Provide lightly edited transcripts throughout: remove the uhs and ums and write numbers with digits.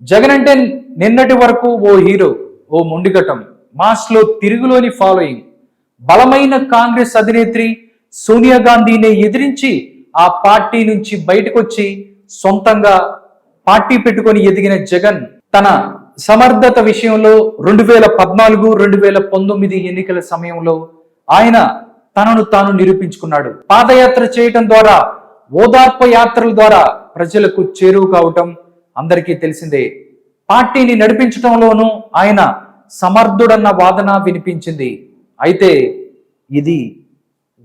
జగన్ అంటే నిన్నటి వరకు ఓ హీరో, ఓ మొండిఘటం, మాస్లో తిరుగులోని ఫాలోయింగ్. బలమైన కాంగ్రెస్ అధినేత్రి సోనియా గాంధీని ఎదిరించి ఆ పార్టీ నుంచి బయటకొచ్చి సొంతంగా పార్టీ పెట్టుకొని ఎదిగిన జగన్ తన సమర్థత విషయంలో 2014, 2019 ఎన్నికల సమయంలో ఆయన తనను తాను నిరూపించుకున్నాడు. పాదయాత్ర చేయటం ద్వారా, ఓదార్పు యాత్రల ద్వారా ప్రజలకు చేరువ కావటం అందరికీ తెలిసిందే. పార్టీని నడిపించటంలోనూ ఆయన సమర్థుడన్న వాదన వినిపించింది. అయితే ఇది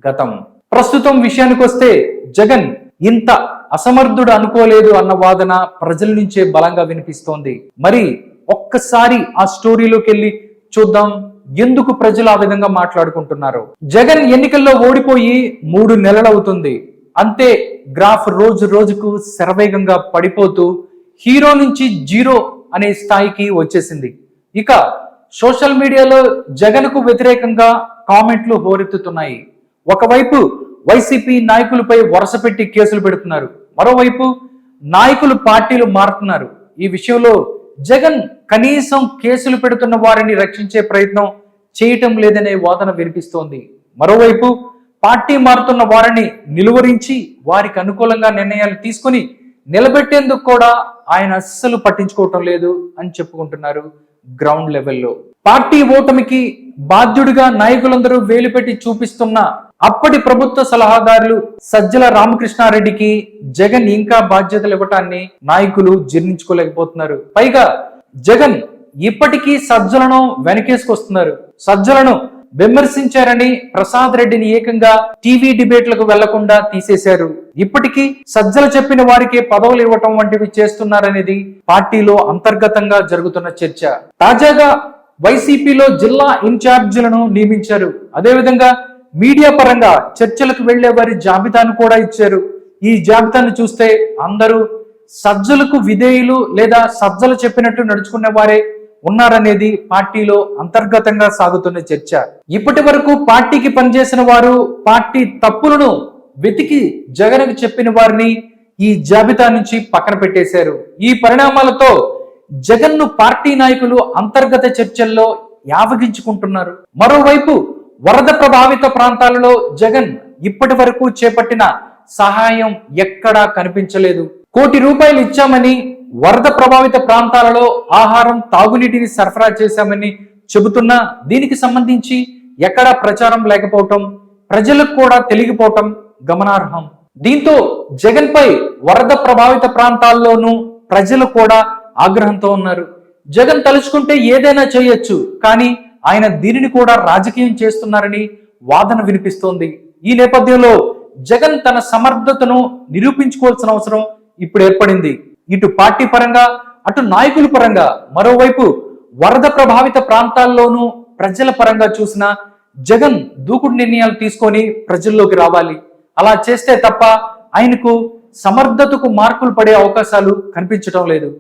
గతం. ప్రస్తుతం విషయానికి వస్తే జగన్ ఇంత అసమర్థుడు అనుకోలేదు అన్న వాదన ప్రజల నుంచే బలంగా వినిపిస్తోంది. మరి ఒక్కసారి ఆ స్టోరీలోకి వెళ్ళి చూద్దాం, ఎందుకు ప్రజలు ఆ విధంగా మాట్లాడుకుంటున్నారు. జగన్ ఎన్నికల్లో ఓడిపోయి 3 నెలలవుతుంది. అంతే, గ్రాఫ్ రోజు రోజుకు శరవేగంగా పడిపోతూ హీరో నుంచి జీరో అనే స్థాయికి వచ్చేసింది. ఇక సోషల్ మీడియాలో జగన్ కు వ్యతిరేకంగా కామెంట్లు హోరెత్తుతున్నాయి. ఒకవైపు వైసీపీ నాయకులపై వరుస పెట్టి కేసులు పెడుతున్నారు, మరోవైపు నాయకులు పార్టీలు మారుతున్నారు. ఈ విషయంలో జగన్ కనీసం కేసులు పెడుతున్న వారిని రక్షించే ప్రయత్నం చేయటం లేదనే వాదన వినిపిస్తోంది. మరోవైపు పార్టీ మారుతున్న వారిని నిలువరించి వారికి అనుకూలంగా నిర్ణయాలు తీసుకొని నిలబెట్టేందుకు కూడా ఆయన అస్సలు పట్టించుకోవటం లేదు అని చెప్పుకుంటున్నారు గ్రౌండ్ లెవెల్లో. పార్టీ ఓటమికి బాధ్యుడిగా నాయకులందరూ వేలుపెట్టి చూపిస్తున్న అప్పటి ప్రభుత్వ సలహాదారులు సజ్జల రామకృష్ణారెడ్డికి జగన్ ఇంకా బాధ్యతలు ఇవ్వటాన్ని నాయకులు జీర్ణించుకోలేకపోతున్నారు. పైగా జగన్ ఇప్పటికీ సజ్జలను వెనకేసుకొస్తున్నారు. సజ్జలను విమర్శించారని ప్రసాద్ రెడ్డిని ఏకంగా టీవీ డిబేట్లకు వెళ్లకుండా తీసేశారు. ఇప్పటికీ సజ్జలు చెప్పిన వారికి పదవులు ఇవ్వటం వంటివి చేస్తున్నారనేది పార్టీలో అంతర్గతంగా జరుగుతున్న చర్చ. తాజాగా వైసీపీలో జిల్లా ఇన్ఛార్జీలను నియమించారు. అదేవిధంగా మీడియా పరంగా చర్చలకు వెళ్లే వారి జాబితాను కూడా ఇచ్చారు. ఈ జాబితాను చూస్తే అందరూ సజ్జలకు విధేయులు లేదా సజ్జలు చెప్పినట్టు నడుచుకునే వారే ఉన్నారనేది పార్టీలో అంతర్గతంగా సాగుతున్న చర్చ. ఇప్పటి వరకు పార్టీకి పనిచేసిన వారు పార్టీ తప్పులను వెతికి జగన్కు చెప్పిన వారిని ఈ జాబితా నుంచి పక్కన పెట్టేశారు. ఈ పరిణామాలతో జగన్ను పార్టీ నాయకులు అంతర్గత చర్చల్లో యావగించుకుంటున్నారు. మరోవైపు వరద ప్రభావిత ప్రాంతాలలో జగన్ ఇప్పటి వరకు చేపట్టిన సహాయం ఎక్కడా కనిపించలేదు. ₹1 కోటి ఇచ్చామని, వరద ప్రభావిత ప్రాంతాలలో ఆహారం, తాగునీటిని సరఫరా చేశామని చెబుతున్నా దీనికి సంబంధించి ఎక్కడా ప్రచారం లేకపోవటం, ప్రజలకు కూడా తెలియకపోవటం గమనార్హం. దీంతో జగన్ పై వరద ప్రభావిత ప్రాంతాల్లోనూ ప్రజలు కూడా ఆగ్రహంతో ఉన్నారు. జగన్ తలుచుకుంటే ఏదైనా చేయొచ్చు, కానీ ఆయన దీనిని కూడా రాజకీయం చేస్తున్నారని వాదన వినిపిస్తోంది. ఈ నేపథ్యంలో జగన్ తన సమర్థతను నిరూపించుకోవాల్సిన అవసరం ఇప్పుడు ఏర్పడింది. ఇటు పార్టీ పరంగా, అటు నాయకుల పరంగా, మరోవైపు వరద ప్రభావిత ప్రాంతాల్లోనూ ప్రజల పరంగా చూసిన జగన్ దూకుడు నిర్ణయాలు తీసుకొని ప్రజల్లోకి రావాలి. అలా చేస్తే తప్ప ఆయనకు సమర్థతకు మార్కులు పడే అవకాశాలు కనిపించడం లేదు.